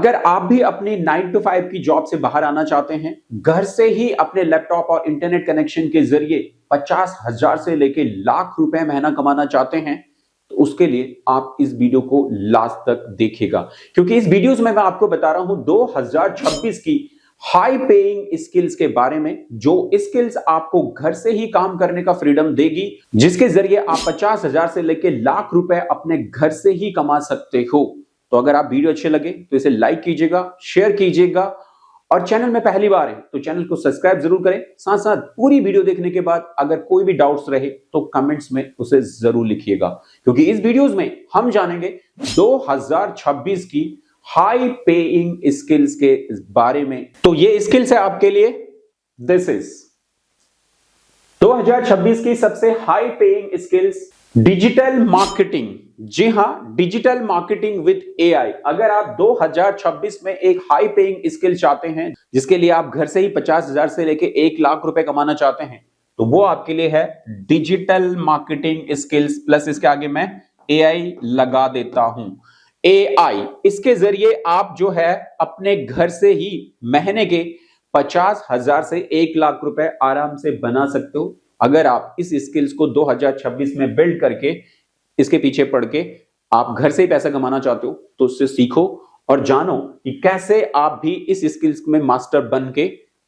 अगर आप भी अपनी 9 to 5 की जॉब से बाहर आना चाहते हैं, घर से ही अपने लैपटॉप और इंटरनेट कनेक्शन के जरिए 50,000 से लेके लाख रुपए महीना कमाना चाहते हैं, तो उसके लिए आप इस वीडियो को लास्ट तक देखिएगा, क्योंकि इस वीडियोस में मैं आपको बता रहा हूं 2026 की हाई पेइंग स्किल्स के बारे में, जो स्किल्स आपको घर से ही काम करने का फ्रीडम देगी, जिसके जरिए आप 50,000 से लेके लाख रुपए अपने घर से ही कमा सकते हो। तो अगर आप वीडियो अच्छे लगे तो इसे लाइक कीजिएगा, शेयर कीजिएगा, और चैनल में पहली बार है तो चैनल को सब्सक्राइब जरूर करें। साथ साथ पूरी वीडियो देखने के बाद अगर कोई भी डाउट्स रहे तो कमेंट्स में उसे जरूर लिखिएगा, क्योंकि इस वीडियोस में हम जानेंगे 2026 की हाई पेइंग स्किल्स के बारे में। तो ये स्किल्स है आपके लिए, दिस इज 2026 की सबसे high paying skills, digital marketing. जी हां, डिजिटल मार्केटिंग विद एआई। अगर आप 2026 में एक हाई पेइंग स्किल चाहते हैं, जिसके लिए आप घर से ही 50,000 से लेके 1 लाख रुपए कमाना चाहते हैं, तो वो आपके लिए है डिजिटल मार्केटिंग स्किल्स, प्लस इसके आगे मैं एआई लगा देता हूं। एआई, इसके जरिए आप जो है अपने घर से ही महीने के 50,000 से 1 लाख रुपए आराम से बना सकते हो। अगर आप इस स्किल्स को 2026 में बिल्ड करके, इसके पीछे पढ़ के आप घर से ही पैसा कमाना चाहते हो, तो उससे सीखो और जानो कि कैसे आप भी इस स्किल्स में मास्टर बन के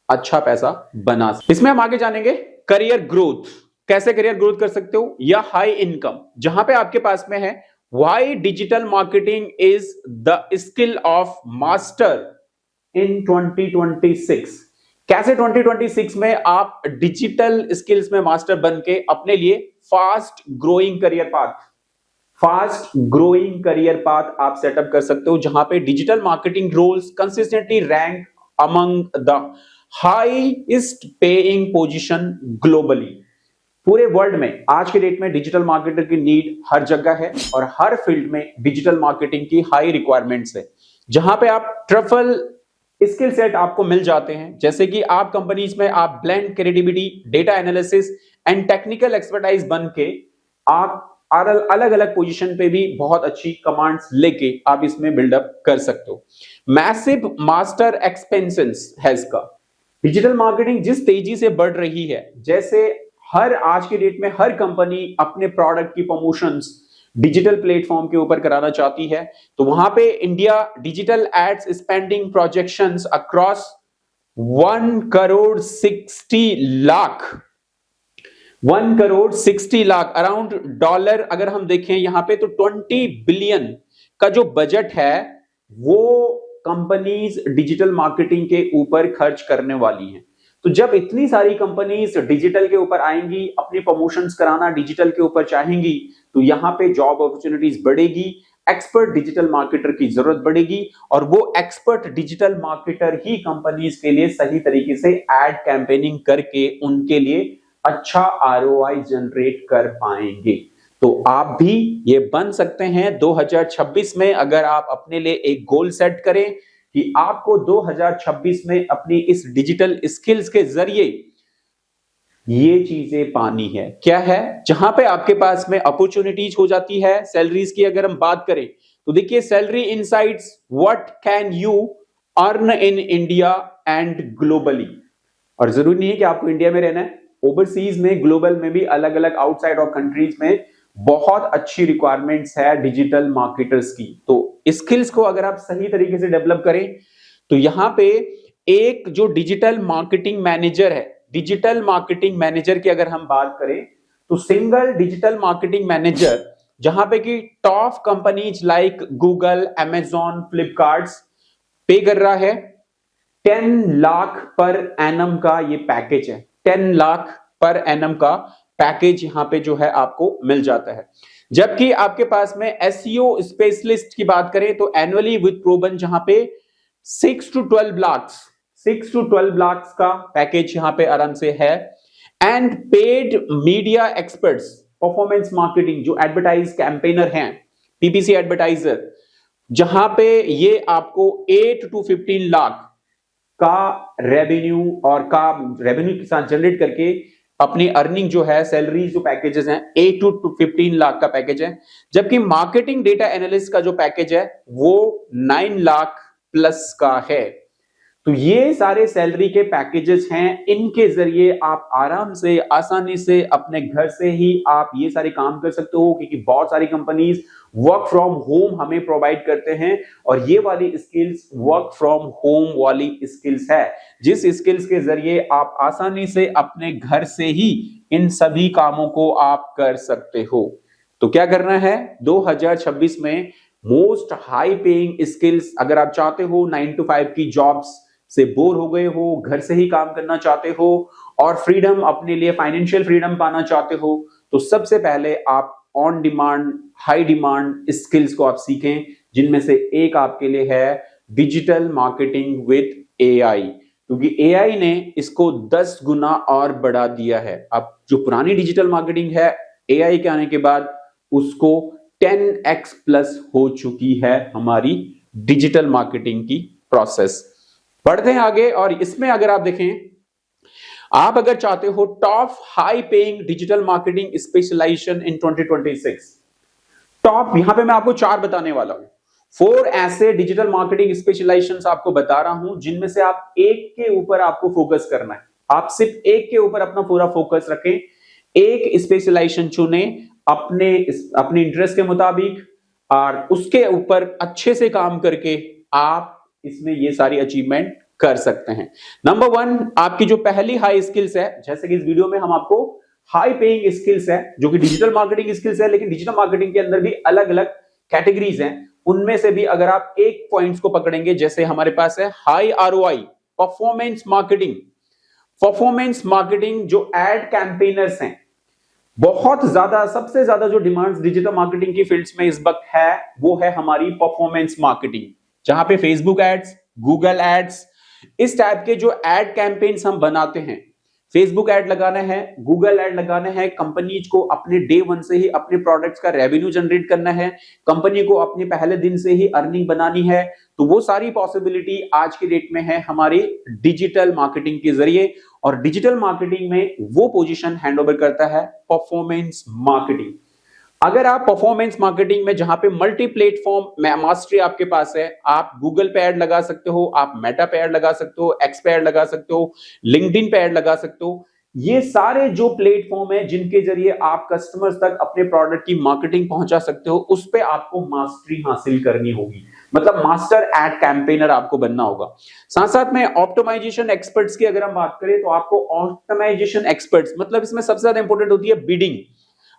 अच्छा पैसा बना सकते। इसमें हम आगे जानेंगे करियर ग्रोथ, कैसे करियर ग्रोथ कर सकते हो, या हाई इनकम, जहां पे आपके पास में है why digital marketing is the skill of master in 2026। कैसे 2026 में आप डिजिटल स्किल्स में मास्टर बन के अपने लिए फास्ट ग्रोइंग करियर पाथ आप सेटअप कर सकते हो, जहां पे digital marketing roles consistently rank among the highest paying position globally. पूरे वर्ल्ड में आज के डेट में डिजिटल मार्केटर की नीड हर जगह है, और हर फील्ड में डिजिटल मार्केटिंग की हाई रिक्वायरमेंट्स है, जहां पे आप ट्रफल स्किल सेट आपको मिल जाते हैं। जैसे कि आप कंपनीज में आप blend credibility, data analysis and technical expertise बन के आप अलग अलग पोजीशन पे भी बहुत अच्छी कमांड्स लेके आप इसमें बिल्डअप कर सकते हो। मैसिव मास्टर एक्सपेंसेस है इसका। डिजिटल मार्केटिंग जिस तेजी से बढ़ रही है, जैसे हर आज के डेट में हर कंपनी अपने प्रोडक्ट की प्रमोशंस डिजिटल प्लेटफॉर्म के ऊपर कराना चाहती है, तो वहां पे India digital ads spending projections across 1 crore 60 lakh around dollar. अगर हम देखें यहां पे तो 20 बिलियन का जो बजट है वो कंपनीज डिजिटल मार्केटिंग के ऊपर खर्च करने वाली हैं। तो जब इतनी सारी कंपनीज डिजिटल के ऊपर आएंगी, अपनी प्रमोशंस कराना डिजिटल के ऊपर चाहेंगी, तो यहां पे जॉब अपॉर्चुनिटीज बढ़ेगी, एक्सपर्ट डिजिटल मार्केटर की जरूरत बढ़ेगी, और वो एक्सपर्ट डिजिटल मार्केटर ही कंपनीज के लिए सही तरीके से एड कैंपेनिंग करके उनके लिए अच्छा आरओआई जनरेट कर पाएंगे। तो आप भी ये बन सकते हैं 2026 में, अगर आप अपने लिए एक गोल सेट करें कि आपको 2026 में अपनी इस डिजिटल स्किल्स के जरिए ये चीजें पानी है। क्या है? जहां पे आपके पास में अपॉर्चुनिटीज हो जाती है। सैलरीज की अगर हम बात करें तो देखिए, salary insights, what can you earn in India and globally. और जरूरी नहीं है कि आपको इंडिया में रहना है, ओवरसीज में, ग्लोबल में भी, अलग अलग आउटसाइड ऑफ कंट्रीज में बहुत अच्छी रिक्वायरमेंट्स है डिजिटल मार्केटर्स की। तो स्किल्स को अगर आप सही तरीके से डेवलप करें, तो यहां पे एक जो डिजिटल मार्केटिंग मैनेजर है, डिजिटल मार्केटिंग मैनेजर की अगर हम बात करें तो सिंगल डिजिटल मार्केटिंग मैनेजर, जहां पे कि top companies like Google, Amazon, Flipkart पे कर रहा है 10 लाख पर एनम का ये पैकेज है। 10 लाख पर एनम का पैकेज यहां पे जो है आपको मिल जाता है। जबकि आपके पास में एसईओ स्पेशलिस्ट की बात करें तो एनुअली विद प्रोवन, जहां पे 6 to 12 लाख का पैकेज यहां पे आराम से है। And paid media experts, performance marketing, जो एडवर्टाइज कैंपेनर हैं, पीपीसी एडवर्टाइजर, जहां पे ये आपको 8 to 15 लाख का रेवेन्यू के साथ जनरेट करके अपनी अर्निंग जो है, सैलरी जो पैकेजेस हैं, 8 to 15 लाख का पैकेज है। जबकि मार्केटिंग डेटा एनालिस्ट का जो पैकेज है वो 9 लाख प्लस का है। तो ये सारे सैलरी के पैकेजेस हैं, इनके जरिए आप आराम से आसानी से अपने घर से ही आप ये सारे काम कर सकते हो, क्योंकि बहुत सारी कंपनीज वर्क फ्रॉम होम हमें प्रोवाइड करते हैं और ये वाली स्किल्स वर्क फ्रॉम होम वाली स्किल्स है, जिस स्किल्स के जरिए आप आसानी से अपने घर से ही इन सभी कामों को आप कर सकते हो। तो क्या करना है 2026 में मोस्ट हाई पेइंग स्किल्स, अगर आप चाहते हो 9 to 5 की जॉब्स से बोर हो गए हो, घर से ही काम करना चाहते हो और फ्रीडम, अपने लिए फाइनेंशियल फ्रीडम पाना चाहते हो, तो सबसे पहले आप on demand high demand skills को आप सीखें, जिनमें से एक आपके लिए है डिजिटल मार्केटिंग विद एआई, क्योंकि एआई ने इसको 10 गुना और बढ़ा दिया है। अब जो पुरानी डिजिटल मार्केटिंग है एआई के आने के बाद उसको 10x प्लस हो चुकी है हमारी डिजिटल मार्केटिंग की प्रोसेस। बढ़ते हैं आगे और इसमें अगर आप देखें, आप अगर चाहते हो top high paying digital marketing specialization in 2026, top यहां पे मैं आपको 4 बताने वाला हूं। 4 ऐसे डिजिटल मार्केटिंग स्पेशलाइजेशंस आपको बता रहा हूं, जिनमें से आप एक के ऊपर आपको फोकस करना है। आप सिर्फ एक के ऊपर अपना पूरा फोकस रखें, एक स्पेशलाइजेशन चुने अपने इंटरेस्ट के मुताबिक और उसके ऊपर अच्छे से काम करके आप इसमें ये सारी अचीवमेंट कर सकते हैं। नंबर 1 आपकी जो पहली हाई स्किल्स है, जैसे कि इस वीडियो में हम आपको हाई पेइंग स्किल्स है जो कि डिजिटल मार्केटिंग स्किल्स है, लेकिन डिजिटल मार्केटिंग के अंदर भी अलग अलग कैटेगरीज हैं, उनमें से भी अगर आप एक पॉइंट्स को पकड़ेंगे, जैसे हमारे पास है high ROI performance marketing. Performance marketing जो एड कैंपेनर्स हैं, बहुत ज्यादा सबसे ज्यादा जो डिमांड्स डिजिटल मार्केटिंग की फील्ड्स में इस वक्त है वो है हमारी परफॉर्मेंस मार्केटिंग, जहां पे फेसबुक एड्स, गूगल एड्स, इस टाइप के जो एड कैंपेन्स हम बनाते हैं, फेसबुक एड लगाना है, गूगल एड लगाना है, कंपनीज को अपने डे 1 से ही अपने प्रोडक्ट्स का रेवेन्यू जनरेट करना है, कंपनी को अपने पहले दिन से ही अर्निंग बनानी है, तो वो सारी पॉसिबिलिटी आज की डेट में है हमारी डिजिटल मार्केटिंग के जरिए। और डिजिटल मार्केटिंग में वो पोजीशन हैंडओवर करता है परफॉर्मेंस मार्केटिंग। अगर आप परफॉर्मेंस मार्केटिंग में जहां पे मल्टी प्लेटफॉर्म मास्टरी आपके पास है, आप गूगल पे ऐड लगा सकते हो, आप मेटा पे ऐड लगा सकते हो, एक्स पे ऐड लगा सकते हो, लिंक्डइन पे ऐड लगा सकते हो, ये सारे जो प्लेटफॉर्म है जिनके जरिए आप कस्टमर्स तक अपने प्रोडक्ट की मार्केटिंग पहुंचा सकते हो, उस पे आपको मास्टरी हासिल करनी होगी, मतलब मास्टर एड कैंपेनर आपको बनना होगा। साथ साथ में ऑप्टिमाइजेशन एक्सपर्ट्स की अगर हम बात करें, तो आपको ऑप्टिमाइजेशन एक्सपर्ट्स, मतलब इसमें सबसे ज्यादा इंपॉर्टेंट होती है बिडिंग।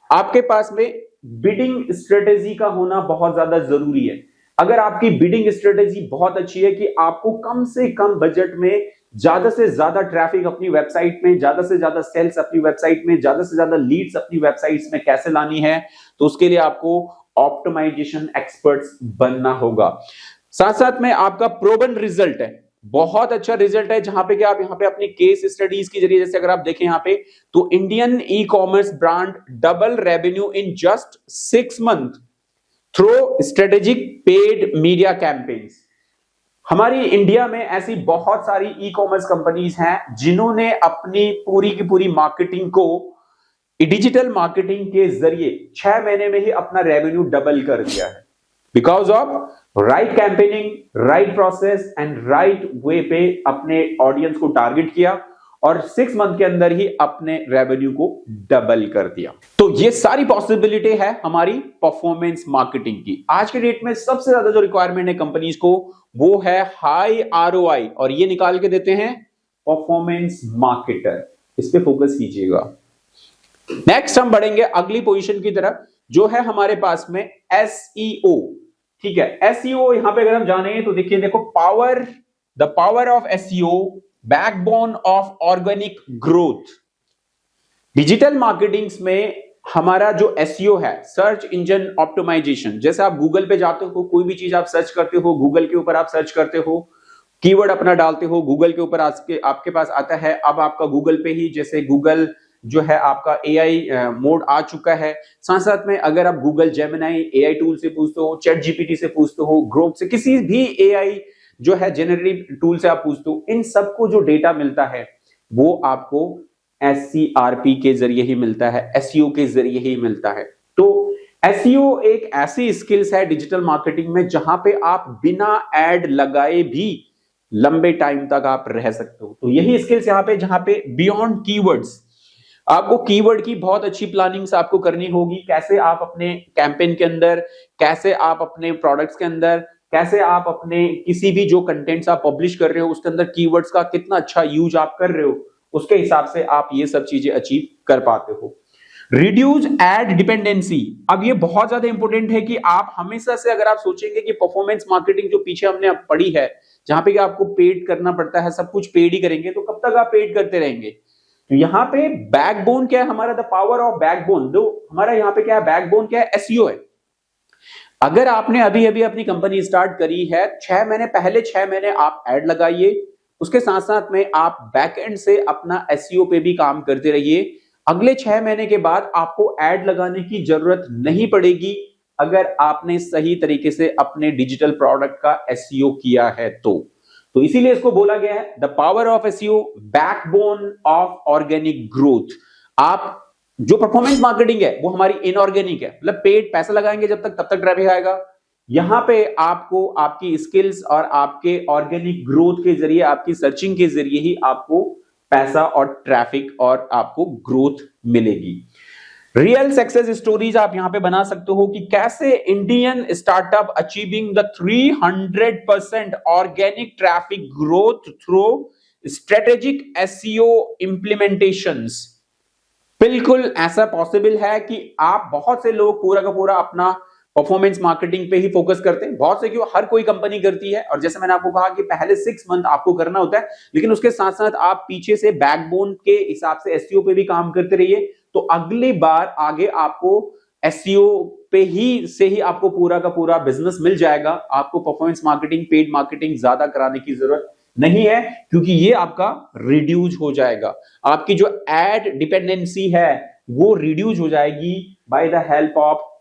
आपके पास में बिडिंग स्ट्रेटेजी का होना बहुत ज्यादा जरूरी है। अगर आपकी बिडिंग स्ट्रेटेजी बहुत अच्छी है कि आपको कम से कम बजट में ज्यादा से ज्यादा ट्रैफिक अपनी वेबसाइट में, ज्यादा से ज्यादा सेल्स अपनी वेबसाइट में, ज्यादा से ज्यादा लीड्स अपनी वेबसाइट्स में कैसे लानी है, तो उसके लिए आपको ऑप्टिमाइजेशन एक्सपर्ट्स बनना होगा। साथ साथ में आपका प्रूवन रिजल्ट है, बहुत अच्छा रिजल्ट है, जहां पे कि आप यहां पे अपनी केस स्टडीज के जरिए, जैसे अगर आप देखें यहां पे, तो Indian e commerce brand double revenue in just 6 month through strategic paid media campaigns. हमारी इंडिया में ऐसी बहुत सारी ई कॉमर्स कंपनीज हैं जिन्होंने अपनी पूरी की पूरी मार्केटिंग को डिजिटल मार्केटिंग के जरिए 6 महीने में ही अपना रेवेन्यू डबल कर दिया है, because of right campaigning, right process and right way पे अपने ऑडियंस को टारगेट किया और 6 मंथ के अंदर ही अपने रेवेन्यू को डबल कर दिया। तो ये सारी पॉसिबिलिटी है हमारी परफॉर्मेंस मार्केटिंग की। आज के डेट में सबसे ज्यादा जो रिक्वायरमेंट है कंपनीज को, वो है हाई आरओआई, और ये निकाल के देते हैं परफॉर्मेंस मार्केटर। इस पे फोकस कीजिएगा। नेक्स्ट हम बढ़ेंगे अगली पोजीशन की तरफ, जो है हमारे पास में एसईओ। ठीक है, एसईओ यहां पे अगर हम जाने तो देखिए, देखो the power of SEO, backbone of organic growth. Digital marketing में हमारा जो एसईओ है, सर्च इंजन ऑप्टिमाइजेशन, जैसे आप गूगल पे जाते हो, कोई भी चीज आप सर्च करते हो, गूगल के ऊपर आप सर्च करते हो, कीवर्ड अपना डालते हो, गूगल के ऊपर आपके पास आता है। अब आपका गूगल पे ही, जैसे गूगल जो है आपका एआई मोड आ चुका है। साथ साथ में अगर आप गूगल जेमिनाई एआई टूल से पूछते हो, चैट जीपीटी से पूछते हो, ग्रोक से, किसी भी एआई जो है जेनरेटिव टूल से आप पूछते हो, इन सबको जो डेटा मिलता है वो आपको एससीआरपी के जरिए ही मिलता है, एसईओ के जरिए ही मिलता है। तो एसईओ एक ऐसी स्किल्स है डिजिटल मार्केटिंग में जहां पे आप बिना एड लगाए भी लंबे टाइम तक आप रह सकते हो। तो यही स्किल्स यहां पे जहां पे बियॉन्ड कीवर्ड्स, आपको कीवर्ड की बहुत अच्छी प्लानिंग्स आपको करनी होगी। कैसे आप अपने कैंपेन के अंदर, कैसे आप अपने प्रोडक्ट्स के अंदर, कैसे आप अपने किसी भी जो कंटेंट्स आप पब्लिश कर रहे हो उसके अंदर कीवर्ड्स का कितना अच्छा यूज आप कर रहे हो, उसके हिसाब से आप ये सब चीजें अचीव कर पाते हो। रिड्यूस एड डिपेंडेंसी, अब ये बहुत ज्यादा इंपॉर्टेंट है कि आप हमेशा से अगर आप सोचेंगे कि परफॉर्मेंस मार्केटिंग जो पीछे हमने अब पढ़ी है, जहां पे कि आपको पेड करना पड़ता है, सब कुछ पेड ही करेंगे तो कब तक आप पेड करते रहेंगे। तो यहाँ पे बैकबोन क्या है हमारा, द पावर ऑफ बैकबोन, जो हमारा यहाँ पे क्या है, बैकबोन क्या है, एसईओ है। अगर आपने अभी अभी अपनी कंपनी स्टार्ट करी है, 6 महीने पहले 6 महीने आप एड लगाइए, उसके साथ साथ में आप बैक एंड से अपना एसईओ पे भी काम करते रहिए। अगले 6 महीने के बाद आपको एड लगाने की जरूरत नहीं पड़ेगी अगर आपने सही तरीके से अपने डिजिटल प्रोडक्ट का एसईओ किया है तो इसीलिए इसको बोला गया है the power of SEO, backbone of organic growth. आप जो परफॉर्मेंस मार्केटिंग है वो हमारी इनऑर्गेनिक है, मतलब पेड पैसा लगाएंगे जब तक तब तक ट्रैफिक आएगा। यहां पे आपको आपकी स्किल्स और आपके ऑर्गेनिक ग्रोथ के जरिए, आपकी सर्चिंग के जरिए ही आपको पैसा और ट्रैफिक और आपको ग्रोथ मिलेगी। रियल सक्सेस स्टोरीज आप यहां पे बना सकते हो कि कैसे Indian startup achieving the 300% organic traffic growth through strategic SEO implementations. बिल्कुल ऐसा पॉसिबल है कि आप, बहुत से लोग पूरा का पूरा अपना परफॉर्मेंस मार्केटिंग पे ही फोकस करते हैं, बहुत से क्यों, हर कोई कंपनी करती है। और जैसे मैंने आपको कहा कि पहले 6 मंथ आपको करना होता है, लेकिन उसके साथ साथ आप पीछे से बैकबोन के हिसाब से एसईओ पे भी काम करते रहिए, तो अगली बार आगे आपको एसईओ पे ही आपको पूरा का पूरा बिजनेस मिल जाएगा। आपको परफॉर्मेंस मार्केटिंग, पेड मार्केटिंग ज्यादा कराने की जरूरत नहीं है, क्योंकि ये आपका रिड्यूस हो जाएगा। आपकी जो एड डिपेंडेंसी है वो रिड्यूस हो जाएगी by the help of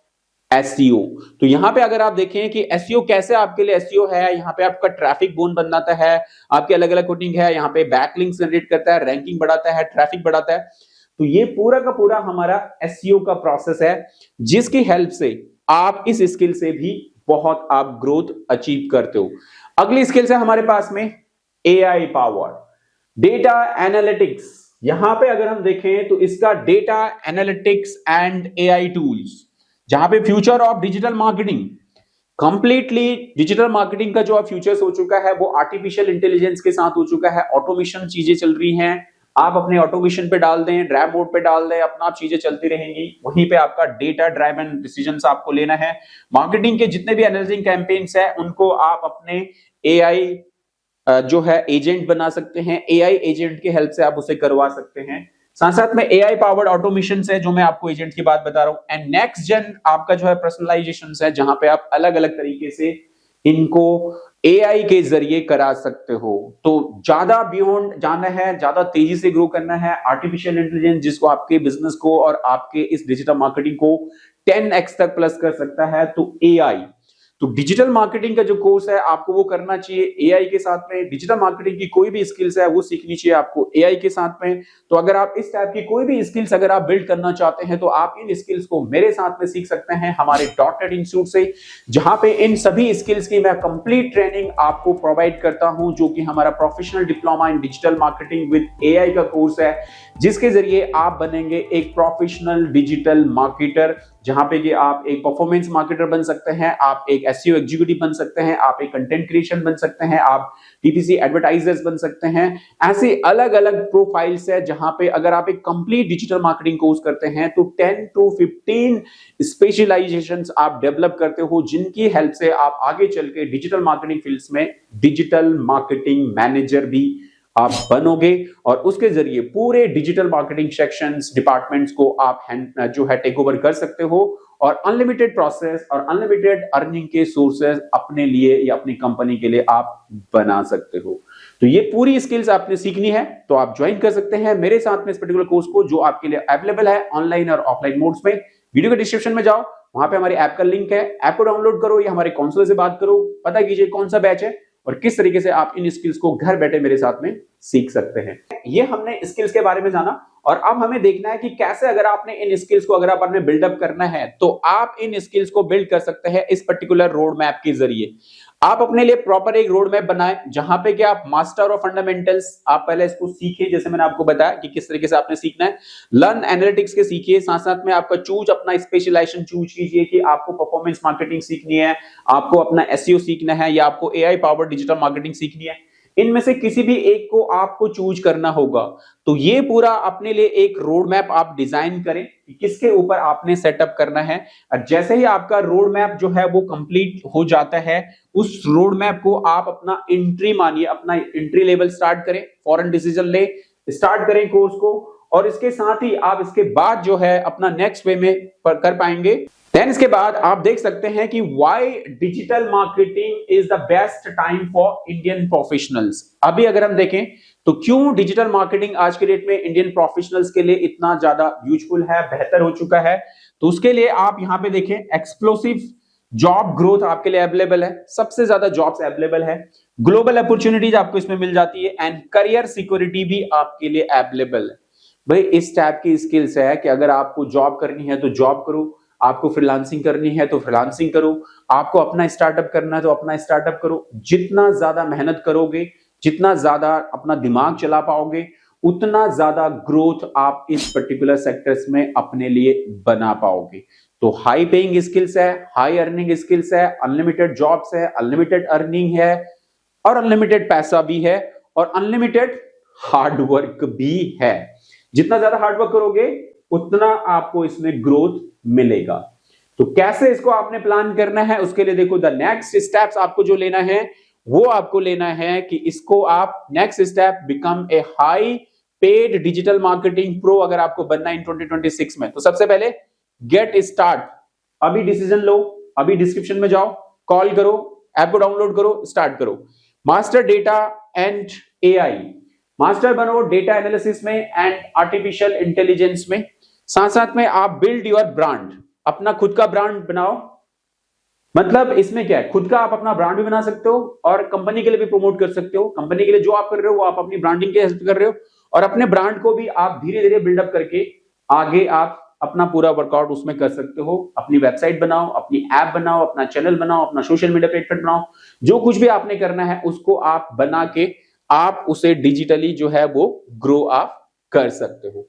SEO. तो यहां पे अगर आप देखें कि एसईओ कैसे आपके लिए एसईओ है, यहां पे आपका ट्रैफिक बोन बनाता है, आपके अलग अलग कोटिंग है, यहां पे बैकलिंक्स जनरेट करता है, रैंकिंग बढ़ाता है, ट्रैफिक बढ़ाता है। तो ये पूरा का पूरा हमारा एसईओ का प्रोसेस है, जिसकी हेल्प से आप इस स्किल से भी बहुत आप ग्रोथ अचीव करते हो। अगली स्किल्स है हमारे पास में एआई पावर डेटा एनालिटिक्स। यहां पे अगर हम देखें तो इसका data analytics and AI tools, जहां पे future of digital marketing, completely digital marketing का जो फ्यूचर्स हो चुका है वो आर्टिफिशियल इंटेलिजेंस के साथ हो चुका है। ऑटोमेशन चीजें चल रही हैं, आप अपने ऑटोमेशन पे डाल दें, ड्राइव मोड पे डाल दें, अपना आप चीजें चलती रहेंगी। वहीं पे आपका डेटा ड्राइवन डिसीजंस आपको लेना है। मार्केटिंग के जितने भी एनालिसिंग कैंपेन्स हैं उनको आप अपने एआई जो है एजेंट बना सकते हैं, एआई एजेंट की हेल्प से आप उसे करवा सकते हैं। साथ साथ में एआई पावर्ड ऑटोमेशन है, जो मैं आपको एजेंट की बात बता रहा हूं। एंड नेक्स्ट जेन आपका जो है पर्सनलाइजेशन है, जहां पे आप अलग अलग तरीके से इनको एआई के जरिए करा सकते हो। तो ज्यादा बियॉन्ड जाना है, ज्यादा तेजी से ग्रो करना है, आर्टिफिशियल इंटेलिजेंस जिसको आपके बिजनेस को और आपके इस डिजिटल मार्केटिंग को 10x तक प्लस कर सकता है, तो एआई। तो डिजिटल मार्केटिंग का जो कोर्स है आपको वो करना चाहिए एआई के साथ में। डिजिटल मार्केटिंग की कोई भी स्किल्स है वो सीखनी चाहिए आपको एआई के साथ में। तो अगर आप इस टाइप की कोई भी स्किल्स अगर आप बिल्ड करना चाहते हैं तो आप इन स्किल्स को मेरे साथ में सीख सकते हैं हमारे .NET इंस्टीट्यूट से, जहां पे इन सभी स्किल्स की मैं कंप्लीट ट्रेनिंग आपको प्रोवाइड करता हूं, जो कि हमारा professional diploma in digital marketing with AI का कोर्स है, जिसके जरिए आप बनेंगे एक प्रोफेशनल डिजिटल मार्केटर, जहां पे कि आप एक परफॉर्मेंस मार्केटर बन सकते हैं, आप एक एसईओ एग्जीक्यूटिव बन सकते हैं, आप एक कंटेंट क्रिएशन बन सकते हैं, आप टीपीसी एडवर्टाइजर्स बन सकते हैं। ऐसे अलग अलग प्रोफाइल्स है जहां पे अगर आप एक कंप्लीट डिजिटल मार्केटिंग कोर्स करते हैं तो 10 to 15 स्पेशलाइजेशंस आप डेवलप करते हो, जिनकी हेल्प से आप आगे चल के डिजिटल मार्केटिंग फील्ड्स में डिजिटल मार्केटिंग मैनेजर भी आप बनोगे, और उसके जरिए पूरे डिजिटल मार्केटिंग सेक्शंस, डिपार्टमेंट्स को आप जो है टेक ओवर कर सकते हो, और अनलिमिटेड प्रोसेस और अनलिमिटेड अर्निंग के सोर्सेज अपने लिए या अपनी कंपनी के लिए आप बना सकते हो। तो ये पूरी स्किल्स आपने सीखनी है तो आप ज्वाइन कर सकते हैं मेरे साथ में इस पर्टिकुलर कोर्स को, जो आपके लिए अवेलेबल है ऑनलाइन और ऑफलाइन मोड्स में। वीडियो के डिस्क्रिप्शन में जाओ, वहां पे हमारी ऐप का लिंक है, ऐप को डाउनलोड करो या हमारे काउंसलर से बात करो, पता कीजिए कौन सा बैच है, और किस तरीके से आप इन स्किल्स को घर बैठे मेरे साथ में सीख सकते हैं। ये हमने स्किल्स के बारे में जाना, और अब हमें देखना है कि कैसे अगर आपने इन स्किल्स को अगर आपने बिल्डअप करना है तो आप इन स्किल्स को बिल्ड कर सकते हैं इस पर्टिकुलर रोड मैप के जरिए। आप अपने लिए प्रॉपर एक रोड मैप बनाएं जहां पे कि आप मास्टर ऑफ फंडामेंटल्स आप पहले इसको सीखिए, जैसे मैंने आपको बताया कि किस तरीके से आपने सीखना है। लर्न एनालिटिक्स के सीखिए, साथ साथ में आपका चूज अपना स्पेशलाइजेशन चूज कीजिए कि आपको परफॉर्मेंस मार्केटिंग सीखनी है, आपको अपना एसईओ सीखना है, या आपको एआई पावर्ड डिजिटल मार्केटिंग सीखनी है। इनमें से किसी भी एक को आपको चूज करना होगा। तो ये पूरा अपने लिए एक रोड मैप आप डिजाइन करें कि किसके ऊपर आपने सेटअप करना है। और जैसे ही आपका रोड मैप जो है वो कंप्लीट हो जाता है, उस रोड मैप को आप अपना एंट्री मानिए, अपना एंट्री लेवल स्टार्ट करें, फॉरेन डिसीजन ले स्टार्ट करें कोर्स को, और इसके साथ ही आप इसके बाद जो है अपना नेक्स्ट वे में कर पाएंगे। देन इसके बाद आप देख सकते हैं कि why digital marketing is the best time for Indian professionals. अभी अगर हम देखें तो क्यों डिजिटल मार्केटिंग आज के डेट में इंडियन प्रोफेशनल्स के लिए इतना ज्यादा यूजफुल है, बेहतर हो चुका है। तो उसके लिए आप यहां पे देखें, एक्सप्लोसिव जॉब ग्रोथ आपके लिए अवेलेबल है, सबसे ज्यादा जॉब्स अवेलेबल है, ग्लोबल अपॉर्चुनिटीज आपको इसमें मिल जाती है, एंड करियर सिक्योरिटी भी आपके लिए अवेलेबल है। भाई इस टाइप की स्किल्स है कि अगर आपको जॉब करनी है तो जॉब करो, आपको फ्रीलांसिंग करनी है तो फ्रीलांसिंग करो, आपको अपना स्टार्टअप करना है तो अपना स्टार्टअप करो। जितना ज्यादा मेहनत करोगे, जितना ज्यादा अपना दिमाग चला पाओगे, उतना ज्यादा ग्रोथ आप इस पर्टिकुलर सेक्टर्स में अपने लिए बना पाओगे। तो हाई पेइंग स्किल्स है, हाई अर्निंग स्किल्स है, अनलिमिटेड जॉब्स है, अनलिमिटेड अर्निंग है, और अनलिमिटेड पैसा भी है, और अनलिमिटेड हार्डवर्क भी है। जितना ज्यादा हार्डवर्क करोगे उतना आपको इसमें ग्रोथ मिलेगा। तो कैसे इसको आपने प्लान करना है, उसके लिए देखो द नेक्स्ट स्टेप्स आपको जो लेना है वो आपको लेना है कि इसको आप next step become a high paid digital marketing pro अगर आपको बनना है इन 2026 में। तो सबसे पहले गेट स्टार्ट, अभी डिसीजन लो, अभी डिस्क्रिप्शन में जाओ, कॉल करो, ऐप को डाउनलोड करो, स्टार्ट करो। Master data and AI, master बनो डेटा एनालिसिस में एंड आर्टिफिशियल इंटेलिजेंस में। साथ साथ में आप बिल्ड योर ब्रांड, अपना खुद का ब्रांड बनाओ। मतलब इसमें क्या है, खुद का आप अपना ब्रांड भी बना सकते हो और कंपनी के लिए भी प्रमोट कर सकते हो। कंपनी के लिए जो आप कर रहे हो वो आप अपनी ब्रांडिंग के हेल्प कर रहे हो, और अपने ब्रांड को भी आप धीरे धीरे बिल्डअप करके आगे आप अपना पूरा वर्कआउट उसमें कर सकते हो। अपनी वेबसाइट बनाओ, अपनी ऐप बनाओ, अपना चैनल बनाओ, अपना सोशल मीडिया प्लेटफॉर्म बनाओ, जो कुछ भी आपने करना है उसको आप बना के आप उसे डिजिटली जो है वो ग्रो आप कर सकते हो।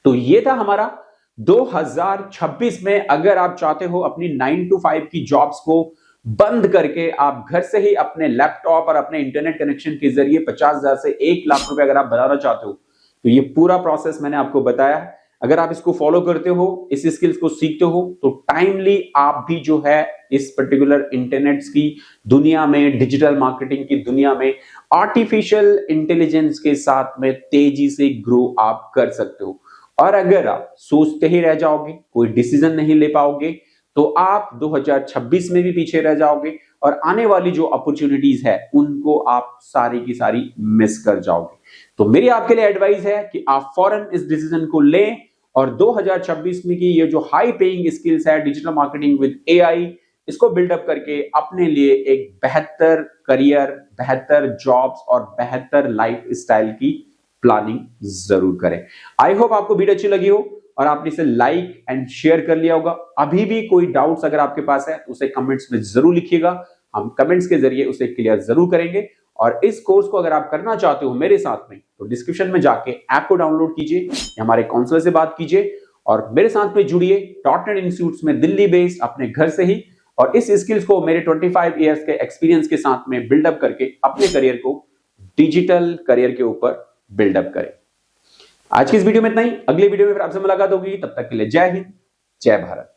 तो ये था हमारा 2026 में अगर आप चाहते हो अपनी 9 to 5 की जॉब्स को बंद करके आप घर से ही अपने लैपटॉप और अपने इंटरनेट कनेक्शन के जरिए 50,000 से 1 लाख रुपए अगर आप बनाना चाहते हो, तो ये पूरा प्रोसेस मैंने आपको बताया। अगर आप इसको फॉलो करते हो, इस स्किल्स को सीखते हो, तो टाइमली आप भी जो है इस पर्टिकुलर इंटरनेट की दुनिया में, डिजिटल मार्केटिंग की दुनिया में आर्टिफिशियल इंटेलिजेंस के साथ में तेजी से ग्रो आप कर सकते हो। और अगर आप सोचते ही रह जाओगे, कोई डिसीजन नहीं ले पाओगे, तो आप 2026 में भी पीछे रह जाओगे और आने वाली जो अपॉर्चुनिटीज है उनको आप सारी की सारी मिस कर जाओगे। तो मेरी आपके लिए एडवाइस है कि आप फौरन इस डिसीजन को लें और 2026 में की ये जो हाई पेइंग स्किल्स है डिजिटल मार्केटिंग विद एआई, इसको बिल्डअप करके अपने लिए एक बेहतर करियर, बेहतर जॉब्स और बेहतर लाइफ स्टाइल की प्लानिंग जरूर करें। आई होप आपको वीडियो अच्छी लगी हो और आपने इसे लाइक एंड शेयर कर लिया होगा। अभी भी कोई डाउट्स अगर आपके पास है तो उसे कमेंट्स में जरूर लिखिएगा, हम कमेंट्स के जरिए उसे क्लियर जरूर करेंगे। और इस कोर्स को अगर आप करना चाहते हो मेरे साथ में, तो डिस्क्रिप्शन में जाके ऐप को डाउनलोड कीजिए, हमारे काउंसलर से बात कीजिए और मेरे साथ में जुड़िए डॉट नेट इंस्टीट्यूट में दिल्ली बेस्ड अपने घर से ही, और इस स्किल्स को मेरे 25 इयर्स के एक्सपीरियंस के साथ में बिल्डअप करके अपने करियर को डिजिटल करियर के ऊपर बिल्डअप करें। आज की इस वीडियो में इतना ही, अगले वीडियो में फिर आपसे मुलाकात होगी, तब तक के लिए जय हिंद, जय भारत।